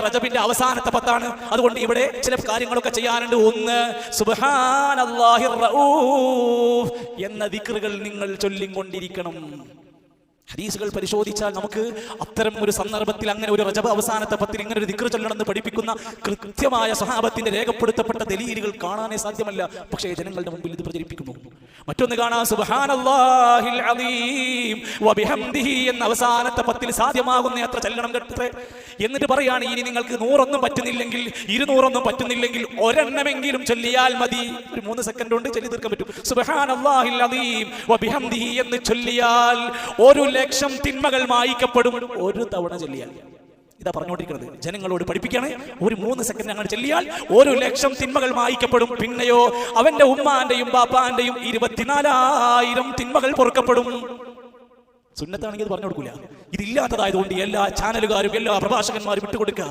റജബിന്റെ അവസാനത്തെ പത്താണ്. അതുകൊണ്ട് ഇവിടെ ചില കാര്യങ്ങളൊക്കെ ചെയ്യാനുണ്ട്. ഒന്ന്, സുബ്ഹാനല്ലാഹിർ റഊഫ് എന്ന ദിക്റുകൾ നിങ്ങൾ ചൊല്ലിക്കൊണ്ടിരിക്കണം. ഹദീസുകൾ പരിശോധിച്ചാൽ നമുക്ക് അത്തരം ഒരു സന്ദർഭത്തിൽ അങ്ങനെ ഒരു റജബ് അവസാനത്തെ പത്തിൽ ഇങ്ങനെ ഒരു ദിക്ർ ചൊല്ലണമെന്ന് പഠിപ്പിക്കുന്ന കൃത്യമായ സ്വഹാബത്തിന്റെ രേഖപ്പെടുത്തപ്പെട്ട ദലീലുകൾ കാണാനേ സാധ്യമല്ല. പക്ഷേ ജനങ്ങളുടെ മുമ്പിൽ ഇത് പ്രചരിപ്പിക്കുന്നു. മറ്റൊന്ന് കാണാം, സുബ്ഹാനല്ലാഹിൽ അലീം വബിഹംദിഹി എന്ന അവസാനത്തെ പത്തിൽ സാധ്യമാകുന്ന അത്ര ചൊല്ലണം കേട്ടേ. എന്നിട്ട് പറയാണ്, ഇനി നിങ്ങൾക്ക് 100 പറ്റുന്നില്ലെങ്കിൽ 200 പറ്റുന്നില്ലെങ്കിൽ ഒരെണ്ണമെങ്കിലും ചൊല്ലിയാൽ മതി. ഒരു 3 സെക്കൻഡ് കൊണ്ട് ചൊല്ലി തീർക്കാൻ പറ്റും. സുബ്ഹാനല്ലാഹിൽ അലീം വബിഹംദിഹി എന്ന് ചൊല്ലിയാൽ 1,00,000 തിന്മകൾ മായ്ക്കപ്പെടും. ഒരു തവണ ചൊല്ലിയാൽ. ഇതാ പറഞ്ഞുകൊണ്ടിരിക്കുന്നത്, ജനങ്ങളോട് പഠിപ്പിക്കുകയാണ്. ഒരു 3 സെക്കൻഡ് അങ്ങനെ ചൊല്ലിയാൽ 1,00,000 തിന്മകൾ മായ്ക്കപ്പെടും. പിന്നെയോ അവന്റെ ഉമ്മാന്റെയും ബാപ്പാന്റെയും 24,000 തിന്മകൾ പൊറുക്കപ്പെടും. സുന്നത്താണെങ്കിൽ ഇത് പറഞ്ഞു കൊടുക്കൂല. ഇതില്ലാത്തതായതുകൊണ്ട് എല്ലാ ചാനലുകാരും എല്ലാ പ്രഭാഷകന്മാരും വിട്ടുകൊടുക്കുക.